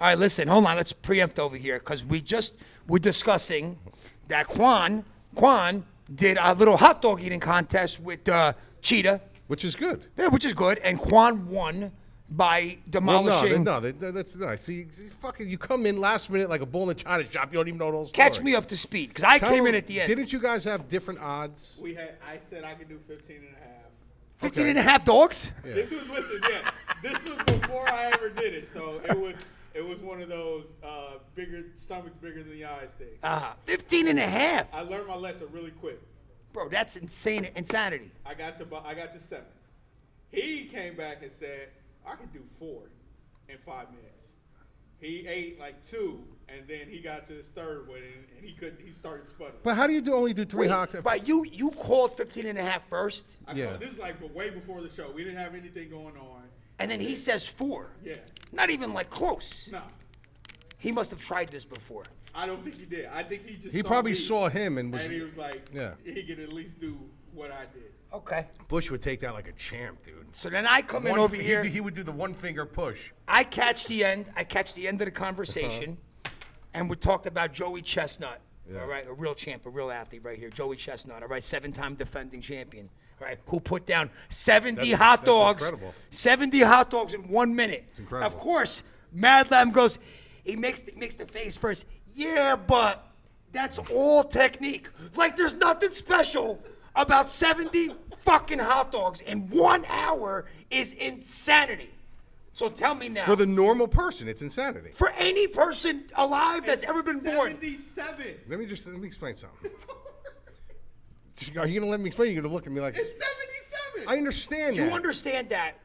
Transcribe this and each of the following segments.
All right, listen, hold on. Let's preempt over here because we're discussing that Quan did a little hot dog eating contest with Cheetah. Which is good. Yeah, which is good. And Quan won by demolishing. That's nice. See, fucking, you come in last minute like a bull in a china shop. You don't even know the whole story. Catch me up to speed because I came in at the end. Didn't you guys have different odds? I said I could do 15 and a half. 15 and a half dogs? Yeah. This was before I ever did it, so it was one of those stomachs bigger than the eyes things. 15 and a half. I learned my lesson really quick. Bro, that's insanity. I got to 7. He came back and said I could do 4 in 5 minutes. He ate like 2, and then he got to his third one, and he couldn't. He started sputtering. But how do you only do 3 hot dogs? But you called 15 and a half first? This is like way before the show. We didn't have anything going on. And then he says 4. Yeah. Not even like close. No. He must have tried this before. I don't think he did. I think he just He probably saw him and was. And he was like, yeah, he could at least do what I did. Okay. Bush would take that like a champ, dude. So then I come in over here. He would do the 1-finger push. I catch the end of the conversation, and we talked about Joey Chestnut. Yeah. All right, a real champ, a real athlete right here. Joey Chestnut, all right, 7-time defending champion. All right, who put down 70 hot dogs. Incredible. 70 hot dogs in 1 minute. It's incredible. Of course, Madlab goes, he makes the face first. Yeah, but that's all technique. Like there's nothing special about 70 fucking hot dogs in 1 hour is insanity. So tell me now. For the normal person, it's insanity. For any person alive that's ever been born. 77. Let me explain something. Are you gonna let me explain? You're gonna look at me like it's 77. I understand that. You understand that?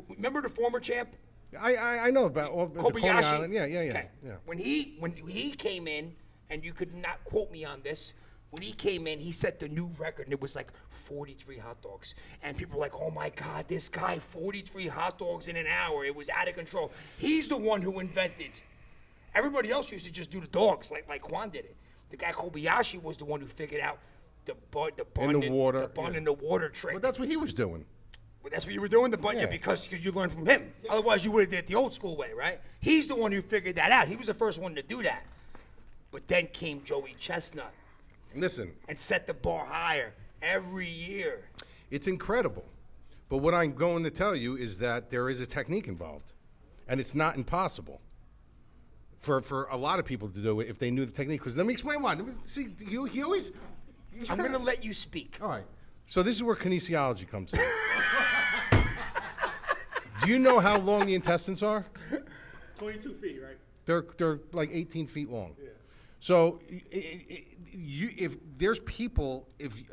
Remember the former champ? I know about Kobayashi. Island. Yeah. Okay. When he came in, and you could not quote me on this. When he came in, he set the new record, and it was like 43 hot dogs. And people were like, oh my God, this guy, 43 hot dogs in an hour. It was out of control. He's the one who invented. Everybody else used to just do the dogs, like Juan did it. The guy Kobayashi was the one who figured out the bun in the water trick. Well, that's what he was doing. Well, that's what you were doing, the bun, because you learned from him. Yeah. Otherwise, you would have did it the old school way, right? He's the one who figured that out. He was the first one to do that. But then came Joey Chestnut. Listen. And set the bar higher every year. It's incredible. But what I'm going to tell you is that there is a technique involved. And it's not impossible for a lot of people to do it if they knew the technique. Because let me explain why. See, he always... I'm going to let you speak. All right. So this is where kinesiology comes in. Do you know how long the intestines are? 22 feet, right? They're like 18 feet long. Yeah. So if there's people,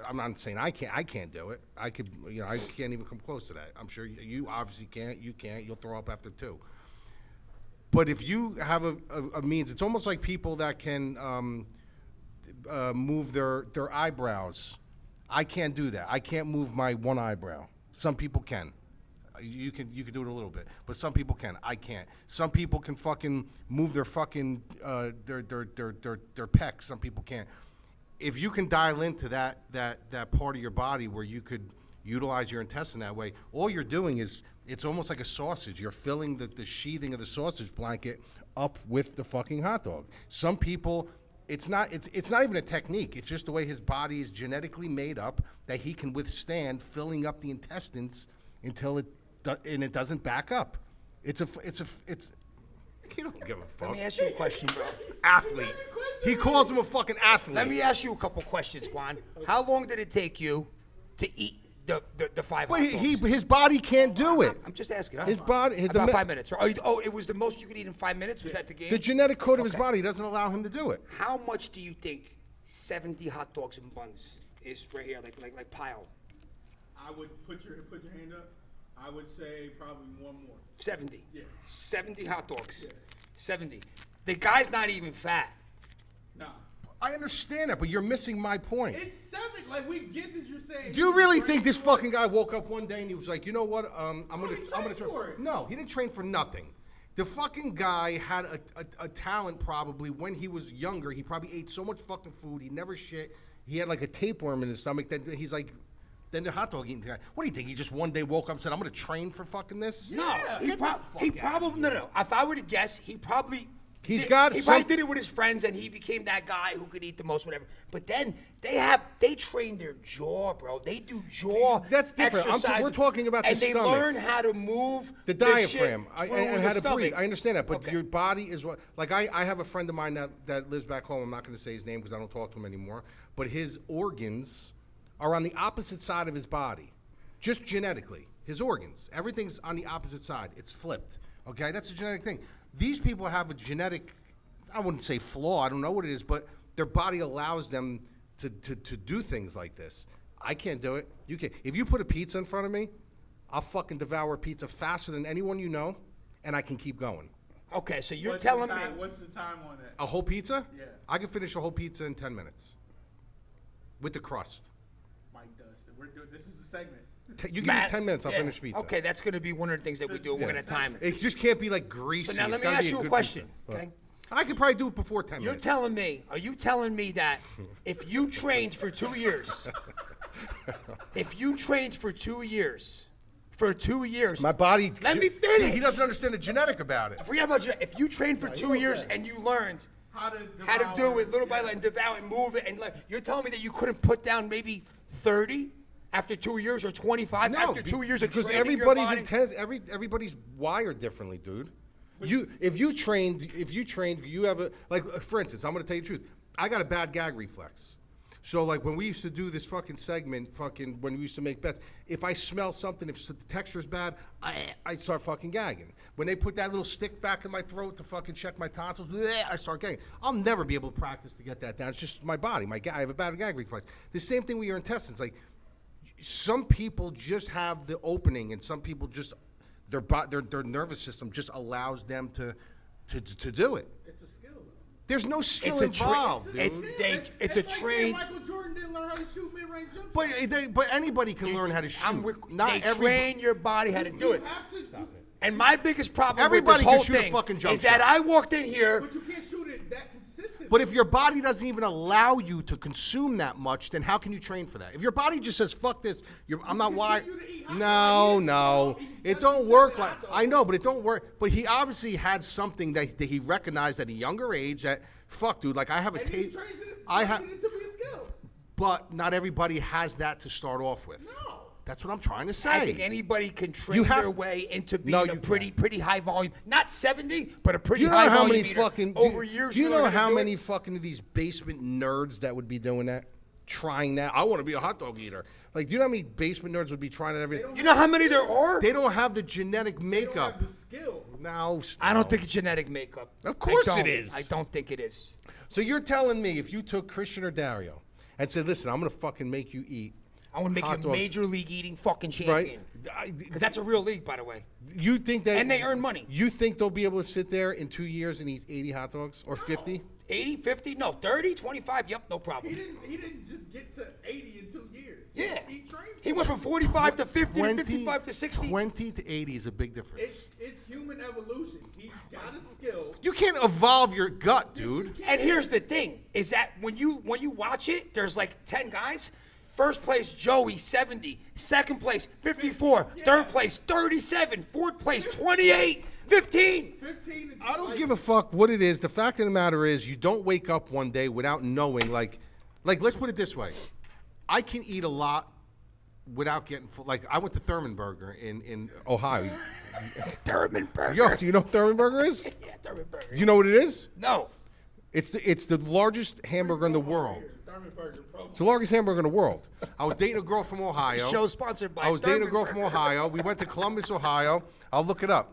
I'm not saying I can't do it. I could, I can't even come close to that. I'm sure you obviously can't. You can't. You'll throw up after 2. But if you have a means, it's almost like people that can move their eyebrows. I can't do that. I can't move my one eyebrow. Some people can. You can do it a little bit, but some people can. I can't. Some people can fucking move their fucking their pecs. Some people can't. If you can dial into that part of your body where you could utilize your intestine that way, all you're doing is it's almost like a sausage. You're filling the sheathing of the sausage blanket up with the fucking hot dog. Some people. It's not even a technique. It's just the way his body is genetically made up that he can withstand filling up the intestines until it doesn't back up. You don't give a fuck. Let me ask you a question, bro. Athlete. He calls him a fucking athlete. Let me ask you a couple questions, Juan. How long did it take you to eat the 5 hot dogs? His body can't do it. I'm just asking. His body. About 5 minutes. Oh, it was the most you could eat in 5 minutes? Was that the game? The genetic code of his body doesn't allow him to do it. How much do you think 70 hot dogs and buns is right here, like pile? I would put your hand up. I would say probably one more. 70. Yeah. 70 hot dogs. Yeah. 70. The guy's not even fat. Nah. I understand that, but you're missing my point. It's 7. Like we get this. You're saying. Do you really think this fucking guy woke up one day and he was like, you know what? I'm gonna train for it. No, he didn't train for nothing. The fucking guy had a talent probably when he was younger. He probably ate so much fucking food. He never shit. He had like a tapeworm in his stomach that he's like. Then the hot dog eating guy. What do you think? He just one day woke up and said, "I'm going to train for fucking this." No, he probably no. If I were to guess, he probably He's got He some. probably did it with his friends, and he became that guy who could eat the most, whatever. But then they train their jaw, bro. They do jaw. That's different. exercises, We're talking about the and they stomach. learn how to move The shit diaphragm through and the how to breathe. stomach. I understand that, but Okay. your body is what. Like I have a friend of mine that lives back home. I'm not going to say his name because I don't talk to him anymore. But his organs are on the opposite side of his body, just genetically. His organs, everything's on the opposite side. It's flipped. Okay, that's a genetic thing. These people have a genetic, I wouldn't say flaw. I don't know what it is, but their body allows them to do things like this. I can't do it. You can. If you put a pizza in front of me, I'll fucking devour pizza faster than anyone you know, and I can keep going. Okay, so you're What's telling the me. time, what's the time on that? A whole pizza? Yeah. I can finish a whole pizza in 10 minutes with the crust. Mike Dustin. This is a segment. You give me Matt- 10 minutes, I'll yeah. finish pizza. Okay, that's going to be one of the things that we do. We're going to time it. It just can't be like greasy. So now It's let me gotta ask be you a good question. pizza. Okay. I could probably do it before 10 You're minutes. telling me, are you telling me that if you trained for 2 years, My body. Let me See, finish. he doesn't understand the genetic about it. forget about you. If you trained for 2 years and you learned How to do it little by little and devour and move it, and like, you're telling me that you couldn't put down maybe 30 after 2 years or 25 after 2 years of because training your everybody's body? intense. Everybody's wired differently, dude. If you trained, you have a like. For instance, I'm gonna tell you the truth. I got a bad gag reflex. So like when we used to do this fucking segment, when we used to make bets, if I smell something, if the texture's bad, I start fucking gagging. When they put that little stick back in my throat to fucking check my tonsils, I start gagging. I'll never be able to practice to get that down. It's just my body. I have a bad gag reflex. The same thing with your intestines. Like some people just have the opening, and some people just their nervous system just allows them to do it. It's a skill, though. There's no skill It's a tra- involved, dude. It's a like saying trained. Michael Jordan didn't learn how to shoot mid-range jump But anybody can learn how to shoot. They train your body how to do it. You have to, And my biggest problem Everybody with this can whole shoot a thing fucking jump is that shot. I walked in here. but you can't shoot it that consistently. But if your body doesn't even allow you to consume that much, then how can you train for that? If your body just says "fuck this," I'm not wired. continue to eat hot No, dogs. no, Eat it 77 don't work like. hot dogs. I know, but it don't work. But he obviously had something that he recognized at a younger age. That fuck, dude. Like I have a and he tape. trains it, I trains have, it to be a skill. but not everybody has that to start off with. No. That's what I'm trying to say. I think anybody can train You have- their way into being No, a you pretty high volume, not 70, but a Do pretty you know high how volume many eater. fucking Over years. Do you learn know to how do many it. fucking of these basement nerds that would be doing that? Trying that. I want to be a hot dog eater. Like, do you know how many basement nerds would be trying that every? You know how many there are? They don't have the genetic They don't makeup. have the skill. No, I don't think it's genetic makeup. Of course I it don't. is. I don't think it is. So you're telling me if you took Christian or Dario and said, "Listen, I'm gonna fucking make you eat," I want to make hot you a dogs, major league eating fucking right? champion. Because that's a real league, by the way. You think that? And they earn money. You think they'll be able to sit there in 2 years and eat 80 hot dogs or 50? 80, 50, no, 30, 25, yep, no problem. He didn't just get to 80 in 2 years. Yeah. He trained. He went from 45 to 50 to 20 55 to 60. 20 to 80 is a big difference. It's human evolution. He got a skill. You can't evolve your gut, dude. And here's the thing, is that when you watch it, there's like 10 guys. First place, Joey, 70. Second place, 54. Third place, 37. Fourth place, 28. 15. 15 and I don't give a fuck what it is. The fact of the matter is, you don't wake up one day without knowing. Like let's put it this way: I can eat a lot without getting full. Like I went to Thurman Burger in Ohio. Thurman Burger. Yo, do you know what Thurman Burger is? Yeah, Thurman Burger. You know what it is? No. It's the largest hamburger in the world. Thurman Burger Pro. It's the largest hamburger in the world. I was dating a girl from Ohio. Show sponsored by I was dating a Thurman girl Burger. from Ohio. We went to Columbus, Ohio. I'll look it up.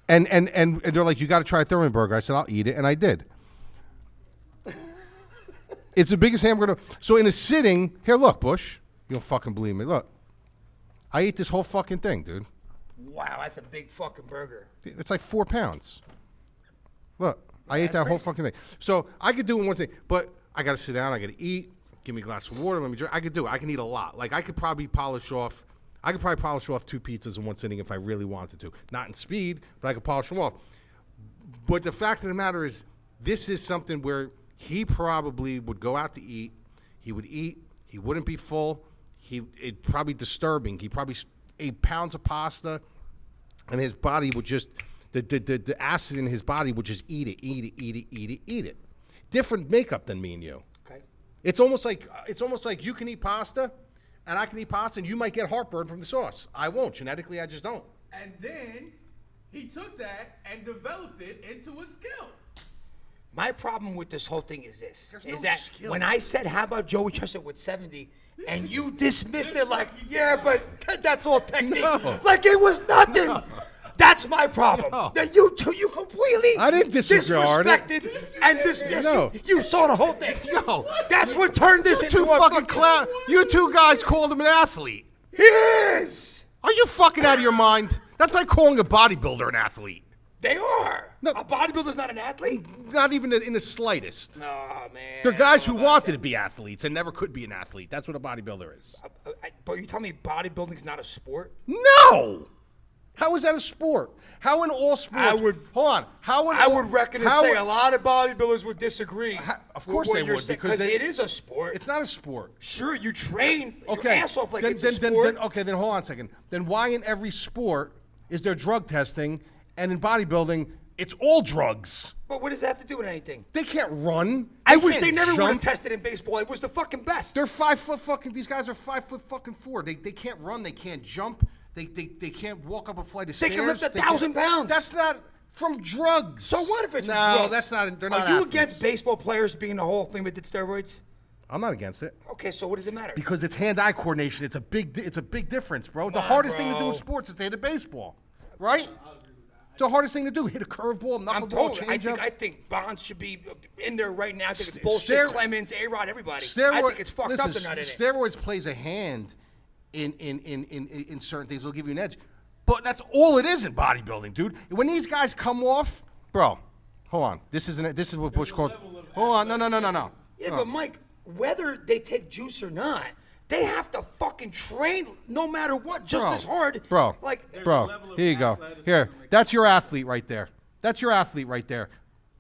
And they're like, you got to try Thurman Burger. I said, I'll eat it, and I did. It's the biggest hamburger. So in a sitting, here, look, Bush. You don't fucking believe me. Look, I ate this whole fucking thing, dude. Wow, that's a big fucking burger. It's like 4 pounds. Look, I ate that's that whole crazy. fucking thing. So I could do it in one thing, but I got to sit down. I got to eat. Give me a glass of water. Let me drink. I could do it. I can eat a lot. Like I could probably polish off 2 pizzas in one sitting if I really wanted to. Not in speed, but I could polish them off. But the fact of the matter is, this is something where he probably would go out to eat. He would eat. He wouldn't be full. It'd probably disturbing. He probably ate pounds of pasta, and his body would just the acid in his body would just eat it. Different makeup than me and you. Okay. It's almost like you can eat pasta, and I can eat pasta, and you might get heartburn from the sauce. I won't. Genetically, I just don't. And then he took that and developed it into a skill. My problem with this whole thing is this: There's is no that skill. when I said, "How about Joey Chestnut with 70," and you dismissed it like, "Yeah, but that's all technique," No. like it was nothing. No. That's my problem. No. That you completely I didn't disregard it. disrespected and dismissed. No. You saw the whole thing. No. That's what turned this You into two a fucking clown. You two guys called him an athlete. He is. Are you fucking out of your mind? That's like calling a bodybuilder an athlete. They are. No. A bodybuilder's not an athlete. Not even in the slightest. Oh man. They're guys who I don't know about wanted that. to be athletes and never could be an athlete. That's what a bodybuilder is. But you tell me bodybuilding's not a sport? No. How is that a sport? How in all sports? I would- hold on. How in I all, would reckon to how say in- a lot of bodybuilders would disagree. Of course with what they you're would, saying, because they- it is a sport. It's not a sport. Sure, you train your Okay. ass off like then, it's then, a sport. then hold on a second. Then why in every sport is there drug testing, and in bodybuilding it's all drugs? But what does that have to do with anything? They can't run. I wish can't they never would have jump. tested in baseball. It was the fucking best. They're 5 foot fucking. These guys are 5 foot fucking 4. They can't run. They can't jump. They can't walk up a flight of They stairs. can lift They 1,000 can't- pounds. That's not from drugs. So what if it's no? drugs? That's not. They're not. Are you athletes. against baseball players being the Hall of Fame that did steroids? I'm not against it Okay, so what does it matter? because it's hand-eye coordination. It's a big difference, bro. The on, hardest thing to do bro. in sports is to hit a baseball, right? It's the hardest thing to do. Hit a curveball, I'm knuckleball, told. changeup. I think Bonds should be in there right now. I think it's bullshit. Steroid- Clemens, A-Rod, everybody. I Steroid- think it's fucked listen, up they're not in it. Steroids plays a hand in certain things. They'll give you an edge, but that's all it is in bodybuilding, dude. When these guys come off, bro, hold on. This is what Bush called. Hold on, no. Yeah, but Mike, whether they take juice or not, they have to fucking train no matter what, just as hard. Bro, Like, bro, level of here you go. athleticism Here, that that's your athlete right there. That's your athlete right there.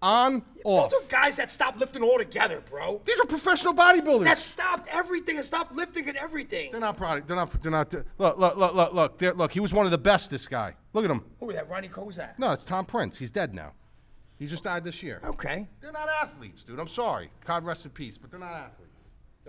On, off. those are guys that stopped lifting altogether, bro. These are professional bodybuilders. That stopped everything and stopped lifting and everything. They're not product. They're not. Look. He was one of the best. This guy. Look at him. Who is that? Ronnie Kozak. No, it's Tom Prince. He's dead now. He just died this year. Okay. They're not athletes, dude. I'm sorry. God rest in peace, but they're not athletes.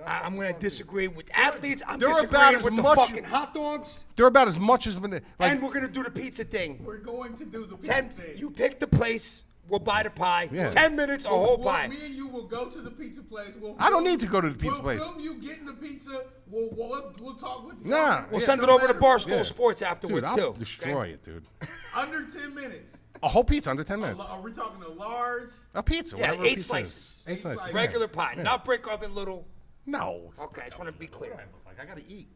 I'm going to disagree with athletes. I'm They're about disagreeing as with the much- fucking hot dogs. They're about as much as like. And we're going to do the pizza thing. We're going to do the pizza thing. You pick the place. We'll buy the pie. Yeah. 10 minutes, a whole pie. Me and you will go to the pizza place. I don't need to go to the pizza place. We'll film you getting the pizza. We'll talk with you. Nah. We'll Yeah, send it no over to matter- Barstool Yeah. Sports Dude, afterwards, I'll too. destroy it, dude. Under 10 minutes. A whole pizza under 10 minutes. Are we talking a large? A pizza. Yeah, whatever a 8 pizza slices. is. 8 8 slices. slices. yeah. Regular pie, Yeah. not brick oven little. No. Okay, I just want to be clear. Like, I gotta eat.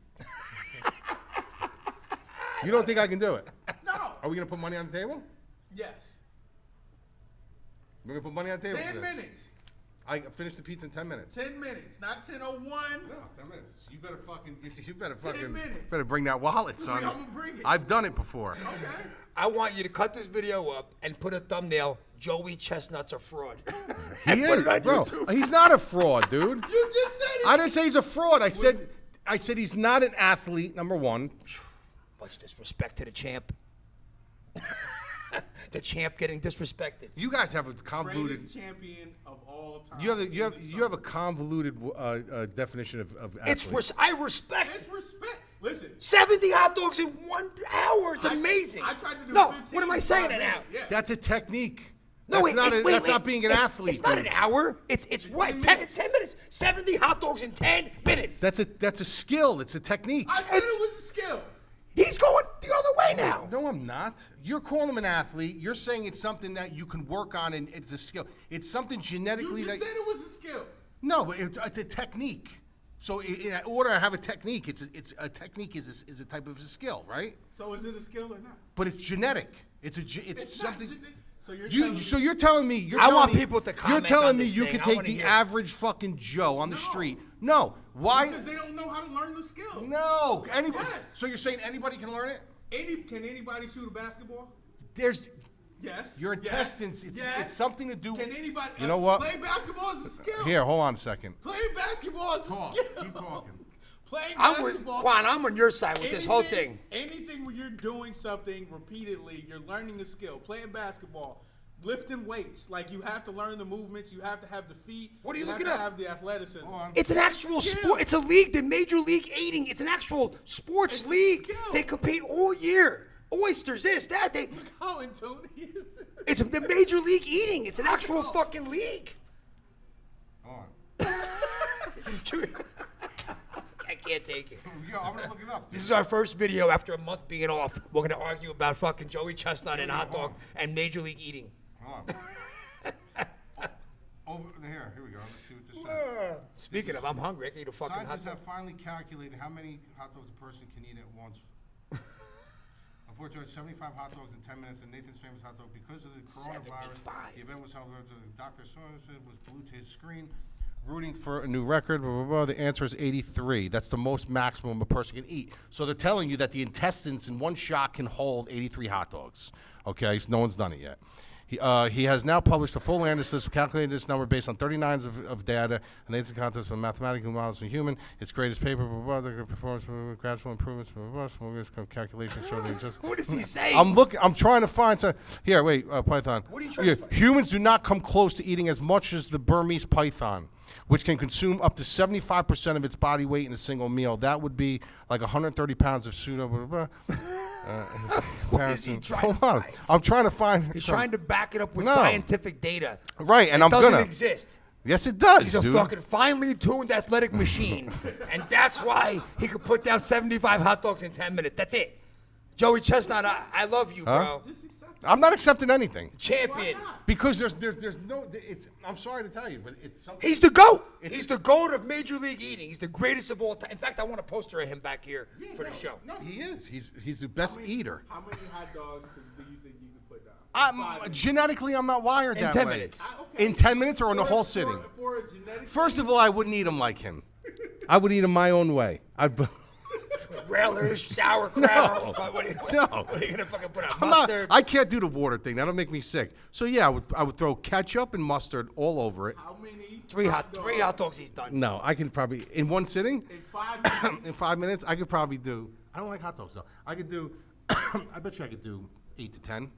You don't think I can do it? No. Are we gonna put money on the table? Yes. We're gonna put money on the table. 10 for this. minutes. I finished the pizza in 10 minutes. 10 minutes. Not 10:01. No, 10 minutes. You better fucking. minutes. Better bring that wallet, son. I'm gonna bring it. I've done it before. Okay. I want you to cut this video up and put a thumbnail. Joey Chestnut's a fraud. He And put is, it on bro. YouTube. He's not a fraud, dude. You just said it. I didn't say he's a fraud. I said he's not an athlete. Number one. Much disrespect to the champ. The champ getting disrespected. You guys have a convoluted. Greatest champion of all time. You have a convoluted definition of It's athlete. I respect It's respect. Listen. 70 hot dogs in 1 hour. It's amazing. I tried to do no, 15 what am I in saying 5 it now? minutes. Yeah. That's a technique. No, that's wait, not, wait, that's wait. not being an It's- athlete. It's not dude. an hour. It's what? 10 minutes. 70 hot dogs in 10 minutes. That's a skill. It's a technique. I said it was a skill. He's going the other way now. No, I'm not. You're calling him an athlete. You're saying it's something that you can work on and it's a skill. It's something genetically You just that. said it was a skill. No, but it's a technique. So in order to have a technique, it's a technique is a type of a skill, right? So is it a skill or not? But it's genetic. It's It's something. not. So you're telling me. So you're telling me I want people to comment You're telling on me this you thing. can I take wanna the hear. average fucking Joe on the No. street. No. Why? Because they don't know how to learn the skill. No. Anybody. Yes. So you're saying anybody can learn it? Can anybody shoot a basketball? There's. Yes. Your Yes. intestines. It's something to do. Can anybody? You know what? Playing basketball is a skill. Here, hold on a second. Playing basketball is a skill. Keep talking. Playing I'm with basketball. Quan. I'm on your side with this whole thing. Anything where you're doing something repeatedly, you're learning a skill. Playing basketball, lifting weights, like you have to learn the movements. You have to have the feet. What are you have looking to up? Have the athleticism. It's an actual sport. It's a league, the Major League Eating. It's an actual sports It's a league. skill. They compete all year. Oysters, this, that. Look how in tune he is. It's the Major League Eating. It's an actual fucking league. Hold I can't take it. on. Yeah, I'm gonna look it up. This is our first video after a month being off. We're gonna argue about fucking Joey Chestnut and hot dog and Major League Eating. Hold on. Over here we go. Let's see what this says. Speaking of, I'm hungry. I can eat a fucking hot Scientists dog. have finally calculated how many hot dogs a person can eat at once. Unfortunately, 75 hot dogs in 10 minutes, and Nathan's famous hot dog, because of the coronavirus, 75. the event was held to Dr. Sorensen was glued to his screen, rooting for a new record. Blah, blah, blah. The answer is 83. That's the most maximum a person can eat. So they're telling you that the intestines in one shot can hold 83 hot dogs. Okay, so no one's done it yet. He has now published a full analysis calculating this number based on 39 of data, and Nathan's contest with mathematical models of human. Its greatest paper, blah, blah, blah, the performance, blah, blah, gradual improvements, blah, blah, blah, small calculations. What does he say? I'm looking. I'm trying to find some. Here, wait, Python. What are you trying to find? Humans do not come close to eating as much as the Burmese python, which can consume up to 75% of its body weight in a single meal. That would be like 130 pounds of pseudo. Blah, blah, blah. What is he trying Hold to on. find? I'm trying to find. He's trying to back it up with No. scientific data. Right, and It I'm doesn't gonna. exist. Yes, it does, He's a dude. fucking finely tuned athletic machine, and that's why he could put down 75 hot dogs in 10 minutes. That's it. Joey Chestnut, I love you, bro. Just accept it. I'm not accepting anything Champion. Why not? because there's no. It's. I'm sorry to tell you, but it's something. He's the GOAT. It's- He's the GOAT of Major League Eating. He's the greatest of all time. In fact, I want a poster of him back here for the show. No, he is. He's the best eater. How many hot dogs do you think you could put down? 5 minutes. Genetically, I'm not wired In that 10 way. minutes. Okay. In 10 minutes or in the whole sitting? For a genetic First of all, I wouldn't eat him like him. I would eat him my own way. Relish, sauerkraut. No. What are you, No. What are you gonna fucking put on I'm not, mustard? I can't do the water thing. That'll make me sick. So yeah, I would throw ketchup and mustard all over it. How many? Three hot dogs. He's done. No, I can probably in one sitting, In 5 minutes. in 5 minutes, I could probably do. I don't like hot dogs though. I could do. I bet you I could do 8 to 10.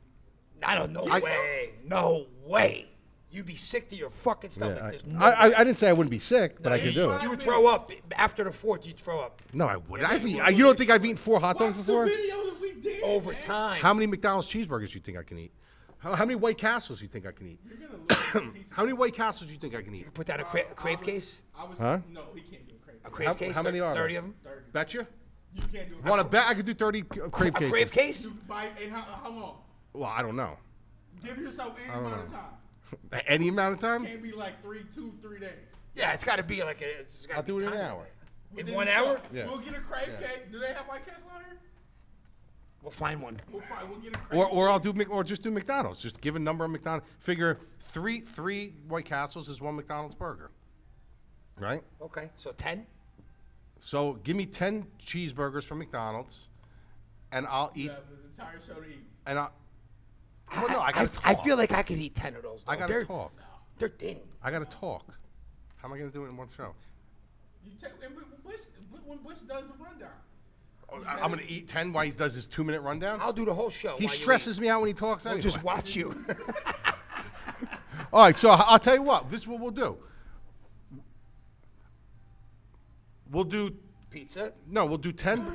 I don't know. Way. No way. You'd be sick to your fucking stomach. Yeah, There's no I way. didn't say I wouldn't be sick, but I You- could do it. You would throw up after the fourth. You'd throw up No, I wouldn't. You don't think I've eaten 4 hot dogs Watch before? the video that we did. over man. time. How many McDonald's cheeseburgers do you think I can eat? How many White Castles do you think I can eat? You're gonna look at the pizza. How many White Castles do you think I can eat? Put down a crave case. Huh? No, he can't do a crave A case. crave case. How many are there? 30 of them. 30. Bet you? You can't do a Want to bet I could do 30 crave A cases? crave case. You buy in how long? Well, I don't know. Give yourself any amount of time. Any amount of time? Can't be like 3 days. Yeah, it's got to be like a. It's gotta I'll do be it in an timed. hour. In Then 1 you hour. go, Yeah. We'll get a crave cake. Do they have White Castle on here? We'll find one. We'll get a crave Or I'll do or just do McDonald's. Just give a number of McDonald's. Figure three White Castles is 1 McDonald's burger. Right? Okay, so 10. So give me 10 cheeseburgers from McDonald's, and I'll eat. You have the entire show to eat. And I. Well, no, I gotta talk. I feel like I could eat 10 of those. I though. gotta They're- talk. They're thin. I gotta talk. How am I gonna do it in one show? You take and when Bush does the rundown. I'm gonna eat 10 while he does his 2-minute rundown. I'll do the whole show. He while you stresses eat. me out when he talks We'll anyway. just watch you. All right, so I'll tell you what. This is what we'll do. We'll do Pizza. no. We'll do 10.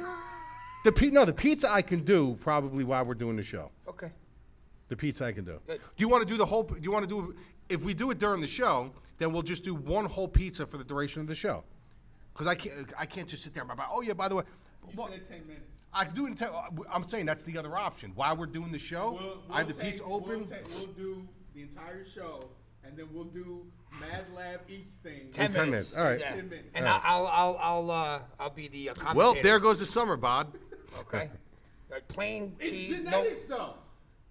The pizza I can do probably while we're doing the show. Okay. The pizza I can do. Good. Do you want to do the whole? Do you want to do? If we do it during the show, then we'll just do one whole pizza for the duration of the show. Because I can't just sit there. Oh yeah, by the way, You what- said 10 minutes. I can do it in 10. I'm saying that's the other option. While we're doing the show, I have the pizza open. We'll do the entire show, and then we'll do Madlab Eats things. 10 10 minutes. minutes. All right. Yeah. 10 minutes. And I'll be the commentator. Well, there goes the summer, Bod. Okay. Plain It's cheese. No, genetics, though.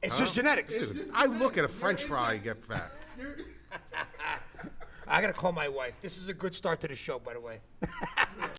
it's just genetics. It's just I look at a genetics. French You're fry into- and get fat. you're- I gotta call my wife. This is a good start to the show, by the way.